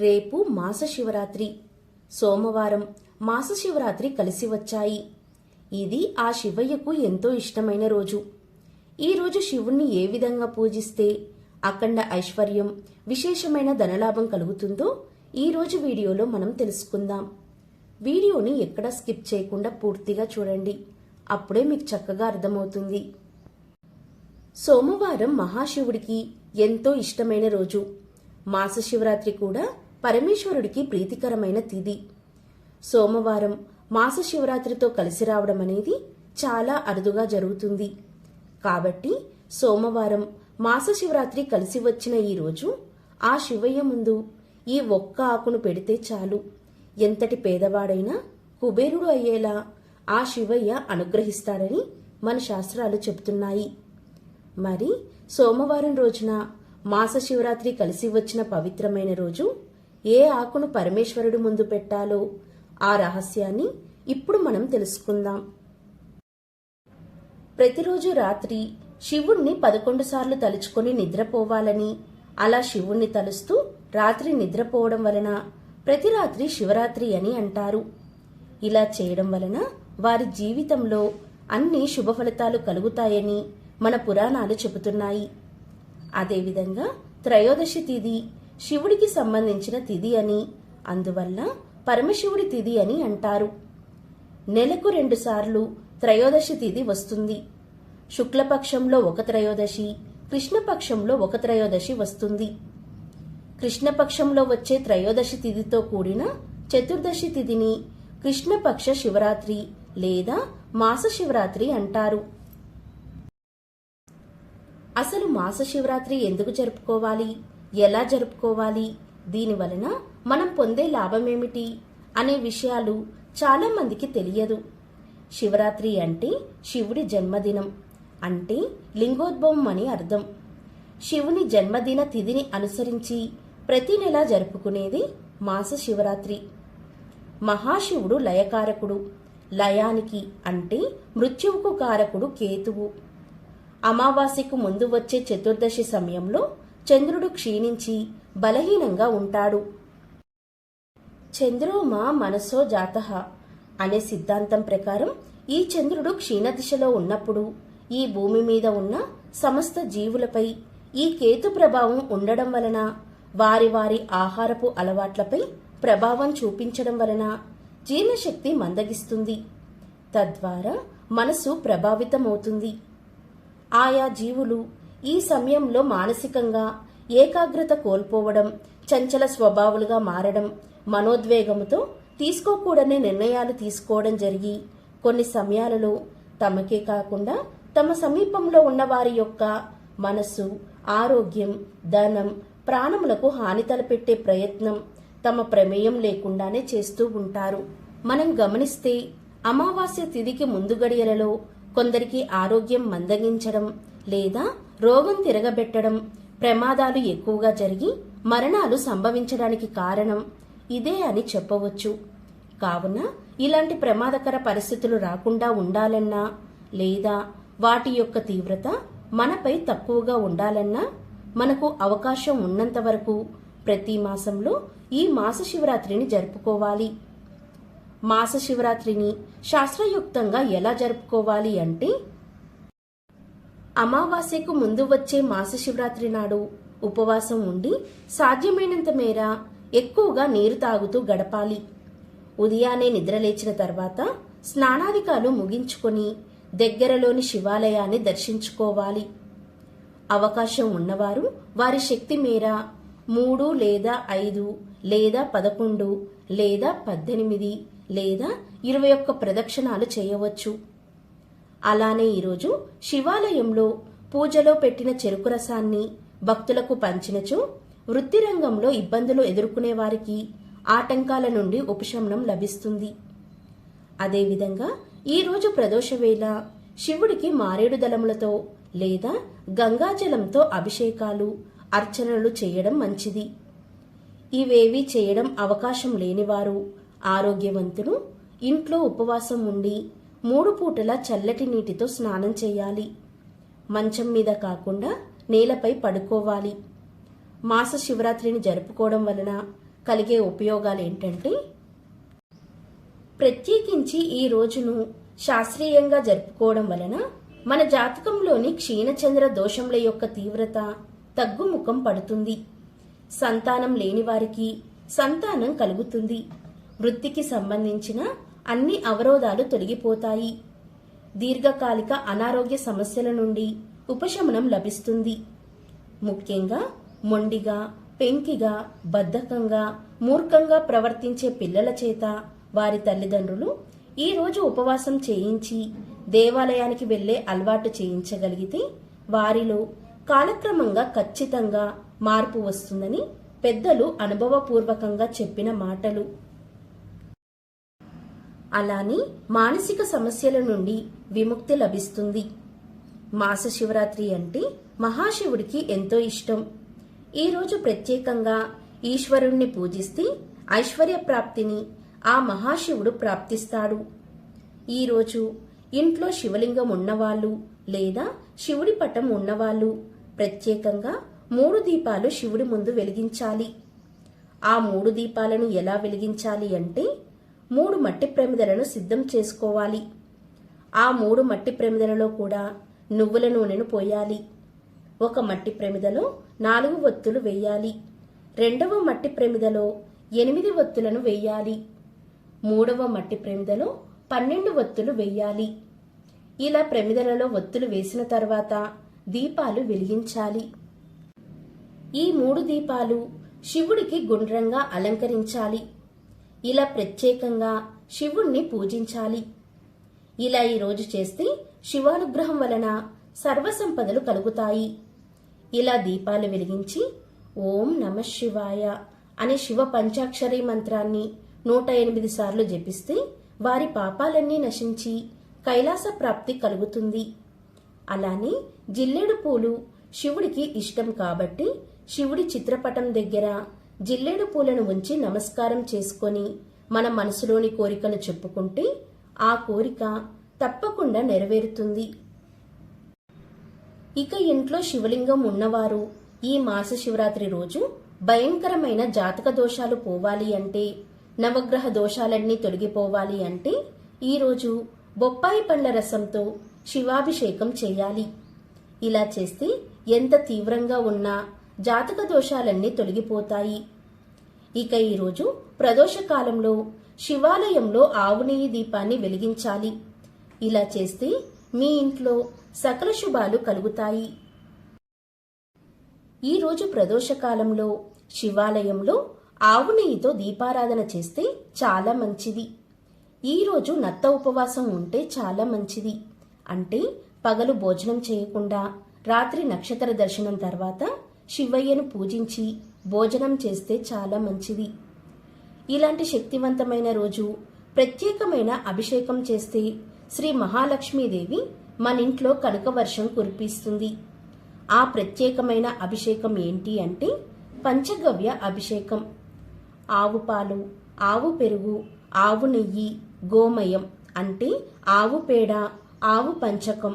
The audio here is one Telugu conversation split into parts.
రేపు మాస శివరాత్రి. సోమవారం మాస శివరాత్రి కలిసి వచ్చాయి. ఇది ఆ శివయ్యకు ఎంతో ఇష్టమైన రోజు. ఈ రోజు శివుణ్ణి ఏ విధంగా పూజిస్తే అఖండ ఐశ్వర్యం, విశేషమైన ధనలాభం కలుగుతుందో ఈ రోజు వీడియోలో మనం తెలుసుకుందాం. వీడియోని ఎక్కడా స్కిప్ చేయకుండా పూర్తిగా చూడండి. అప్పుడే మీకు చక్కగా అర్థమవుతుంది. సోమవారం మహాశివుడికి ఎంతో ఇష్టమైన రోజు. మాస శివరాత్రి కూడా పరమేశ్వరుడికి ప్రీతికరమైన తిథి. సోమవారం మాస శివరాత్రితో కలిసి రావడం అనేది చాలా అరుదుగా జరుగుతుంది. కాబట్టి సోమవారం మాస శివరాత్రి కలిసి వచ్చిన ఈ రోజు ఆ శివయ్య ముందు ఈ ఒక్క ఆకును పెడితే చాలు, ఎంతటి పేదవాడైనా కుబేరుడు అయ్యేలా ఆ శివయ్య అనుగ్రహిస్తాడని మన శాస్త్రాలు చెబుతున్నాయి. మరి సోమవారం రోజున మాస శివరాత్రి కలిసి వచ్చిన పవిత్రమైన రోజు ఏ ఆకును పరమేశ్వరుడు ముందు పెట్టాలో ఆ రహస్యాన్ని ఇప్పుడు మనం తెలుసుకుందాం. ప్రతిరోజు రాత్రి శివుణ్ణి 11 సార్లు తలుచుకొని నిద్రపోవాలని, అలా శివుణ్ణి తలుస్తూ రాత్రి నిద్రపోవడం వలన ప్రతి రాత్రి శివరాత్రి అని అంటారు. ఇలా చేయడం వలన వారి జీవితంలో అన్ని శుభ ఫలితాలు కలుగుతాయని మన పురాణాలు చెబుతున్నాయి. అదేవిధంగా త్రయోదశి తిథి శివుడికి సంబంధించిన తిథి అని, అందువల్ల పరమశివుడి తిథి అని అంటారు. నెలకు 2 సార్లు త్రయోదశి తిథి వస్తుంది. శుక్లపక్షంలో ఒక త్రయోదశి, కృష్ణపక్షంలో ఒక త్రయోదశి వస్తుంది. కృష్ణపక్షంలో వచ్చే త్రయోదశి తిథితో కూడిన చతుర్దశి తిథిని కృష్ణపక్ష శివరాత్రి లేదా మాస శివరాత్రి అంటారు. అసలు మాస శివరాత్రి ఎందుకు జరుపుకోవాలి, ఎలా జరుపుకోవాలి, దీని వలన మనం పొందే లాభమేమిటి అనే విషయాలు చాలా మందికి తెలియదు. శివరాత్రి అంటే శివుడి జన్మదినం, అంటే లింగోద్భవం అని అర్థం. శివుని జన్మదిన తిథిని అనుసరించి ప్రతి నెల జరుపుకునేది మాస శివరాత్రి. మహాశివుడు లయకారకుడు. లయానికి అంటే మృత్యువుకు కారకుడు కేతువు. అమావాస్యకు ముందు వచ్చే చతుర్దశి సమయంలో చంద్రుడు క్షీణించి బలహీనంగా ఉంటాడు. చంద్రోమా మనసో జాతః అనే సిద్ధాంతం ప్రకారం ఈ చంద్రుడు క్షీణదిశలో ఉన్నప్పుడు ఈ భూమి మీద ఉన్న సమస్త జీవులపై ఈ కేతు ప్రభావం ఉండడం వలన వారి వారి ఆహారపు అలవాట్లపై ప్రభావం చూపించడం వలన జీర్ణశక్తి మందగిస్తుంది. తద్వారా మనసు ప్రభావితమవుతుంది. ఆయా జీవులు ఈ సమయంలో మానసికంగా ఏకాగ్రత కోల్పోవడం, చంచల స్వభావాలుగా మారడం, మనోద్వేగంతో తీసుకోకూడని నిర్ణయాలు తీసుకోవడం జరిగి కొన్ని సమయాలలో తమకే కాకుండా తమ సమీపంలో ఉన్న వారి యొక్క మనస్సు, ఆరోగ్యం, ధనం, ప్రాణములకు హాని తలపెట్టే ప్రయత్నం తమ ప్రమేయం లేకుండానే చేస్తూ ఉంటారు. మనం గమనిస్తే అమావాస్య తిథికి ముందు గడియలలో కొందరికి ఆరోగ్యం మందగించడం లేదా రోగం తిరగబెట్టడం, ప్రమాదాలు ఎక్కువగా జరిగి మరణాలు సంభవించడానికి కారణం ఇదే అని చెప్పవచ్చు. కావున ఇలాంటి ప్రమాదకర పరిస్థితులు రాకుండా ఉండాలన్నా లేదా వాటి యొక్క తీవ్రత మనపై తక్కువగా ఉండాలన్నా మనకు అవకాశం ఉన్నంత వరకు ప్రతి మాసంలో ఈ మాస శివరాత్రిని జరుపుకోవాలి. మాస శివరాత్రిని శాస్త్రయుక్తంగా ఎలా జరుపుకోవాలి అంటే, అమావాస్యకు ముందు వచ్చే మాస శివరాత్రి నాడు ఉపవాసం ఉండి సాధ్యమైనంత మేర ఎక్కువగా నీరు తాగుతూ గడపాలి. ఉదయాన్నే నిద్రలేచిన తర్వాత స్నానాధికాలు ముగించుకొని దగ్గరలోని శివాలయాన్ని దర్శించుకోవాలి. అవకాశం ఉన్నవారు వారి శక్తి మేర 3 లేదా 5 లేదా 11 లేదా 18 లేదా 21 ప్రదక్షిణాలు చేయవచ్చు. అలానే ఈరోజు శివాలయంలో పూజలో పెట్టిన చెరుకు రసాన్ని భక్తులకు పంచినచో వృత్తి రంగంలో ఇబ్బందులు ఎదుర్కొనే వారికి ఆటంకాల నుండి ఉపశమనం లభిస్తుంది. అదేవిధంగా ఈరోజు ప్రదోషవేళ శివుడికి మారేడు దళములతో లేదా గంగాజలంతో అభిషేకాలు, అర్చనలు చేయడం మంచిది. ఇవేవీ చేయడం అవకాశం లేనివారు ఆరోగ్యవంతులు ఇంట్లో ఉపవాసం ఉండి 3 పూటల చల్లటి నీటితో స్నానం చేయాలి. మంచం మీద కాకుండా నేలపై పడుకోవాలి. మాస శివరాత్రిని జరుపుకోవడం వలన కలిగే ఉపయోగాలు ఏంటంటే, ప్రత్యేకించి ఈ రోజును శాస్త్రీయంగా జరుపుకోవడం వలన మన జాతకంలోని క్షీణచంద్ర దోషముల యొక్క తీవ్రత తగ్గుముఖం పడుతుంది. సంతానం లేని వారికి సంతానం కలుగుతుంది. వృత్తికి సంబంధించిన అన్ని అవరోధాలు తొలగిపోతాయి. దీర్ఘకాలిక అనారోగ్య సమస్యల నుండి ఉపశమనం లభిస్తుంది. ముఖ్యంగా మొండిగా, పెంకిగా, బద్ధకంగా, మూర్ఖంగా ప్రవర్తించే పిల్లల చేత వారి తల్లిదండ్రులు ఈ రోజు ఉపవాసం చేయించి దేవాలయానికి వెళ్లే అలవాటు చేయించగలిగితే వారిలో కాలక్రమంగా ఖచ్చితంగా మార్పు వస్తుందని పెద్దలు అనుభవపూర్వకంగా చెప్పిన మాటలు. అలానే మానసిక సమస్యల నుండి విముక్తి లభిస్తుంది. మాస శివరాత్రి అంటే మహాశివుడికి ఎంతో ఇష్టం. ఈ రోజు ప్రత్యేకంగా ఈశ్వరుణ్ణి పూజిస్తే ఐశ్వర్య ప్రాప్తిని ఆ మహాశివుడు ప్రాప్తిస్తాడు. ఈరోజు ఇంట్లో శివలింగం ఉన్నవాళ్ళు లేదా శివుడి పటం ఉన్నవాళ్ళు ప్రత్యేకంగా 3 దీపాలు శివుడి ముందు వెలిగించాలి. ఆ 3 దీపాలను ఎలా వెలిగించాలి అంటే 3 మట్టి ప్రమిదలను సిద్ధం చేసుకోవాలి. ఆ 3 మట్టి ప్రమిదలలో కూడా నువ్వుల నూనెను పోయాలి. ఒక మట్టి ప్రమిదలో 4 ఒత్తులు వేయాలి. రెండవ మట్టి ప్రమిదలో 8 ఒత్తులను వేయాలి. మూడవ మట్టి ప్రమిదలో 12 ఒత్తులు వేయాలి. ఇలా ప్రమిదలలో ఒత్తులు వేసిన తర్వాత దీపాలు వెలిగించాలి. ఈ 3 దీపాలు శివుడికి గుండ్రంగా అలంకరించాలి. ఇలా ప్రత్యేకంగా శివుణ్ణి పూజించాలి. ఇలా ఈరోజు చేస్తే శివానుగ్రహం వలన సర్వసంపదలు కలుగుతాయి. ఇలా దీపాలు వెలిగించి ఓం నమః శివాయ అనే శివ పంచాక్షరి మంత్రాన్ని 108 సార్లు జపిస్తే వారి పాపాలన్నీ నశించి కైలాస ప్రాప్తి కలుగుతుంది. అలానే జిల్లేడు పూలు శివుడికి ఇష్టం కాబట్టి శివుడి చిత్రపటం దగ్గర జిల్లేడు పూలను ఉంచి నమస్కారం చేసుకొని మన మనసులోని కోరికను చెప్పుకుంటే ఆ కోరిక తప్పకుండా నెరవేరుతుంది. ఇక ఇంట్లో శివలింగం ఉన్నవారు ఈ మాస శివరాత్రి రోజు భయంకరమైన జాతక దోషాలు పోవాలి అంటే, నవగ్రహ దోషాలన్నీ తొలగిపోవాలి అంటే ఈరోజు బొప్పాయి పండ్ల రసంతో శివాభిషేకం చేయాలి. ఇలా చేస్తే ఎంత తీవ్రంగా ఉన్నా జాతక దోషాలన్నీ తొలగిపోతాయి. ఇక ఈరోజు ప్రదోష కాలంలో శివాలయంలో ఆవు నెయ్యి దీపాన్ని వెలిగించాలి. ఇలా చేస్తే మీ ఇంట్లో సకల శుభాలు కలుగుతాయి. ఈరోజు ప్రదోష కాలంలో శివాలయంలో ఆవు నెయ్యితో దీపారాధన చేస్తే చాలా మంచిది. ఈరోజు నత్త ఉపవాసం ఉంటే చాలా మంచిది. అంటే పగలు భోజనం చేయకుండా రాత్రి నక్షత్ర దర్శనం తర్వాత శివయ్యను పూజించి భోజనం చేస్తే చాలా మంచిది. ఇలాంటి శక్తివంతమైన రోజు ప్రత్యేకమైన అభిషేకం చేస్తే శ్రీ మహాలక్ష్మీదేవి మన ఇంట్లో కనక వర్షం కురిపిస్తుంది. ఆ ప్రత్యేకమైన అభిషేకం ఏంటి అంటే పంచగవ్య అభిషేకం. ఆవు పాలు, ఆవు పెరుగు, ఆవు నెయ్యి, గోమయం అంటే ఆవు పేడ, ఆవు పంచకం,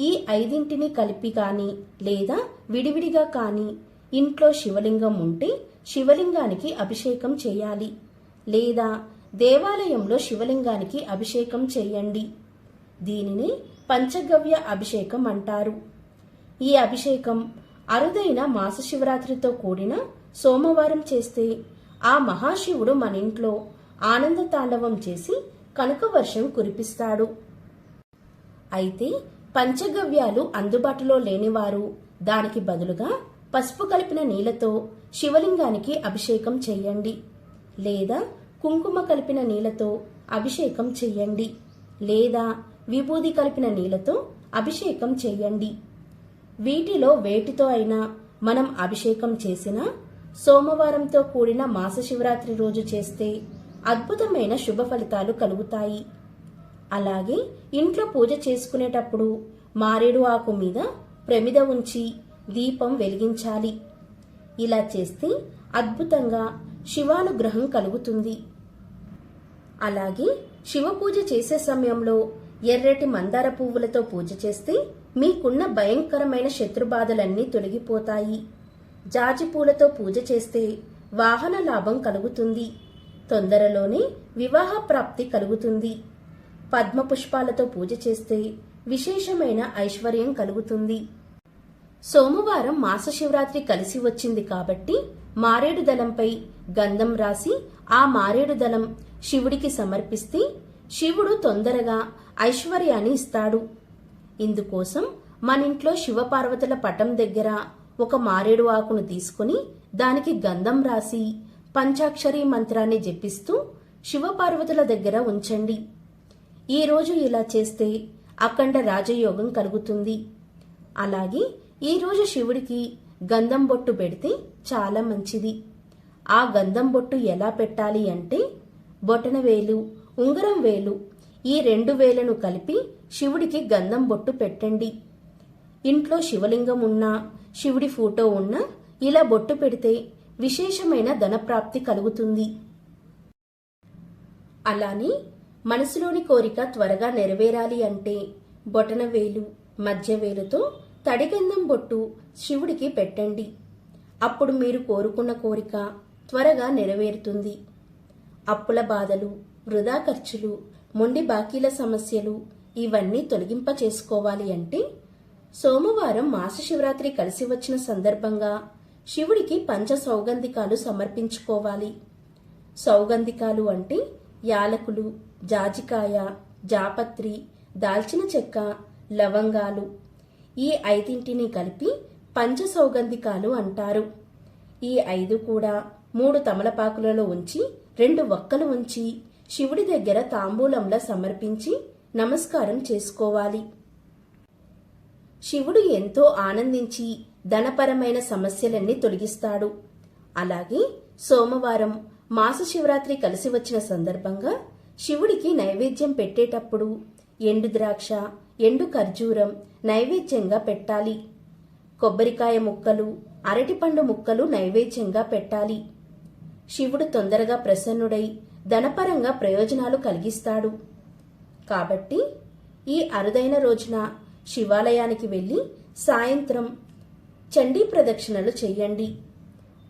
ఈ 5 కలిపి కానీ లేదా విడివిడిగా కానీ ఇంట్లో శివలింగం ఉంటే శివలింగానికి అభిషేకం చేయాలి. లేదా దేవాలయంలో శివలింగానికి అభిషేకం చేయండి. దీనిని పంచగవ్య అభిషేకం అంటారు. ఈ అభిషేకం అరుదైన మాస శివరాత్రితో కూడిన సోమవారం చేస్తే ఆ మహాశివుడు మన ఇంట్లో ఆనంద తాండవం చేసి కనక వర్షం కురిపిస్తాడు. అయితే పంచగవ్యాలు అందుబాటులో లేనివారు దానికి బదులుగా పసుపు కలిపిన నీళ్లతో శివలింగానికి అభిషేకం చెయ్యండి. లేదా కుంకుమ కలిపిన నీళ్లతో అభిషేకం చెయ్యండి. లేదా విభూది కలిపిన నీళ్లతో అభిషేకం చెయ్యండి. వీటిలో వేటితో అయినా మనం అభిషేకం చేసినా సోమవారంతో కూడిన మాస శివరాత్రి రోజు చేస్తే అద్భుతమైన శుభ ఫలితాలు కలుగుతాయి. అలాగే ఇంట్లో పూజ చేసుకునేటప్పుడు మారేడు ఆకు మీద ప్రమిద ఉంచి దీపం వెలిగించాలి. ఇలా చేస్తే అద్భుతంగా శివానుగ్రహం కలుగుతుంది. అలాగే శివ పూజ చేసే సమయంలో ఎర్రటి మందార పువ్వులతో పూజ చేస్తే మీకున్న భయంకరమైన శత్రుబాధలన్నీ తొలగిపోతాయి. జాజి పూలతో పూజ చేస్తే వాహన లాభం కలుగుతుంది. తొందరలోనే వివాహ ప్రాప్తి కలుగుతుంది. పద్మ పుష్పాలతో పూజ చేస్తే విశేషమైన ఐశ్వర్యం కలుగుతుంది. సోమవారం మాస శివరాత్రి కలిసి వచ్చింది కాబట్టి మారేడు దళంపై గంధం రాసి ఆ మారేడు దళం శివుడికి సమర్పిస్తే శివుడు తొందరగా ఐశ్వర్యాన్ని ఇస్తాడు. ఇందుకోసం మన ఇంట్లో శివపార్వతుల పటం దగ్గర ఒక మారేడు ఆకును తీసుకుని దానికి గంధం రాసి పంచాక్షరి మంత్రాన్ని జపిస్తూ శివపార్వతుల దగ్గర ఉంచండి. ఈరోజు ఇలా చేస్తే అఖండ రాజయోగం కలుగుతుంది. అలాగే ఈరోజు శివుడికి గంధం బొట్టు పెడితే చాలా మంచిది. ఆ గంధం బొట్టు ఎలా పెట్టాలి అంటే బొటన వేలు, ఉంగరం వేలు ఈ 2 వేలను కలిపి శివుడికి గంధం బొట్టు పెట్టండి. ఇంట్లో శివలింగం ఉన్నా, శివుడి ఫోటో ఉన్నా ఇలా బొట్టు పెడితే విశేషమైన ధనప్రాప్తి కలుగుతుంది. అలానే మనసులోని కోరిక త్వరగా నెరవేరాలి అంటే బొటన వేలు, మధ్య వేలుతో తడిగంధం బొట్టు శివుడికి పెట్టండి. అప్పుడు మీరు కోరుకున్న కోరిక త్వరగా నెరవేరుతుంది. అప్పుల బాధలు, వృధా ఖర్చులు, మొండి బాకీల సమస్యలు ఇవన్నీ తొలగింప చేసుకోవాలి అంటే సోమవారం మాస శివరాత్రి కలిసి వచ్చిన సందర్భంగా శివుడికి పంచ సౌగంధికాలు సమర్పించుకోవాలి. సౌగంధికాలు అంటే యాలకులు, జాజికాయ, జాపత్రి, దాల్చిన చెక్క, లవంగాలు ఈ 5 కలిపి పంచ సౌగంధికాలు అంటారు. ఈ 5 కూడా 3 తమలపాకులలో ఉంచి 2 వక్కలు ఉంచి శివుడి దగ్గర తాంబూలంలా సమర్పించి నమస్కారం చేసుకోవాలి. శివుడు ఎంతో ఆనందించి ధనపరమైన సమస్యలన్నీ తొలగిస్తాడు. అలాగే సోమవారం మాస శివరాత్రి కలిసి వచ్చిన సందర్భంగా శివుడికి నైవేద్యం పెట్టేటప్పుడు ఎండు ద్రాక్ష, ఎండు ఖర్జూరం నైవేద్యంగా పెట్టాలి. కొబ్బరికాయ ముక్కలు, అరటిపండు ముక్కలు నైవేద్యంగా పెట్టాలి. శివుడు తొందరగా ప్రసన్నుడై ధనపరంగా ప్రయోజనాలు కలిగిస్తాడు. కాబట్టి ఈ అరుదైన రోజున శివాలయానికి వెళ్లి సాయంత్రం చండీ ప్రదక్షిణలు చెయ్యండి.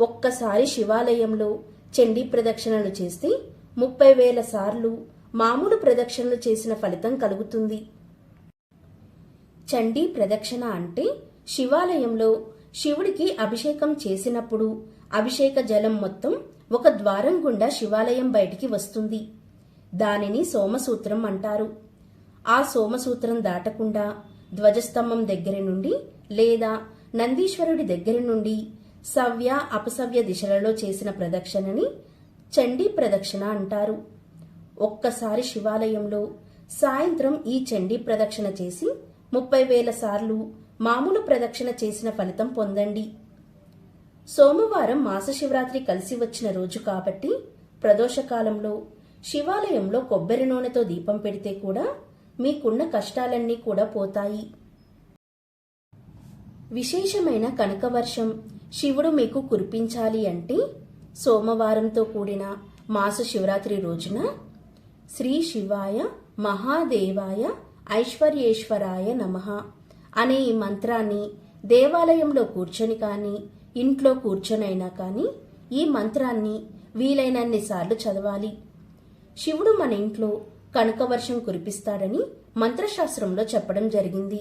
ఒక్కసారి శివాలయంలో చండీ ప్రదక్షిణలు చేస్తే 30,000 సార్లు మామూలు ప్రదక్షిణలు చేసిన ఫలితం కలుగుతుంది. చండీ ప్రదక్షిణ అంటే శివాలయంలో శివుడికి అభిషేకం చేసినప్పుడు అభిషేక జలం మొత్తం ఒక ద్వారం గుండా శివాలయం బయటికి వస్తుంది. దానిని సోమసూత్రం అంటారు. ఆ సోమసూత్రం దాటకుండా ధ్వజస్తంభం దగ్గర నుండి లేదా నందీశ్వరుడి దగ్గర నుండి సవ్య, అపసవ్య దిశలలో చేసిన ప్రదక్షిణని చండీ ప్రదక్షిణ అంటారు. ఒక్కసారి శివాలయంలో సాయంత్రం ఈ చండీ ప్రదక్షిణ చేసి 30,000 సార్లు మామూలు ప్రదక్షిణ చేసిన ఫలితం పొందండి. సోమవారం మాస శివరాత్రి కలిసి వచ్చిన రోజు కాబట్టి ప్రదోషకాలంలో శివాలయంలో కొబ్బరి నూనెతో దీపం పెడితే కూడా మీకున్న కష్టాలన్నీ కూడా పోతాయి. విశేషమైన కనకవర్షం శివుడు మీకు కురిపించాలి అంటే సోమవారంతో కూడిన మాస శివరాత్రి రోజున శ్రీ శివాయ మహాదేవాయ ఐశ్వర్యేశ్వరాయ నమః అనే ఈ మంత్రాన్ని దేవాలయంలో కూర్చొని కానీ ఇంట్లో కూర్చొనైనా కానీ ఈ మంత్రాన్ని వీలైనన్ని సార్లు చదవాలి. శివుడు మన ఇంట్లో కనకవర్షం కురిపిస్తాడని మంత్రశాస్త్రంలో చెప్పడం జరిగింది.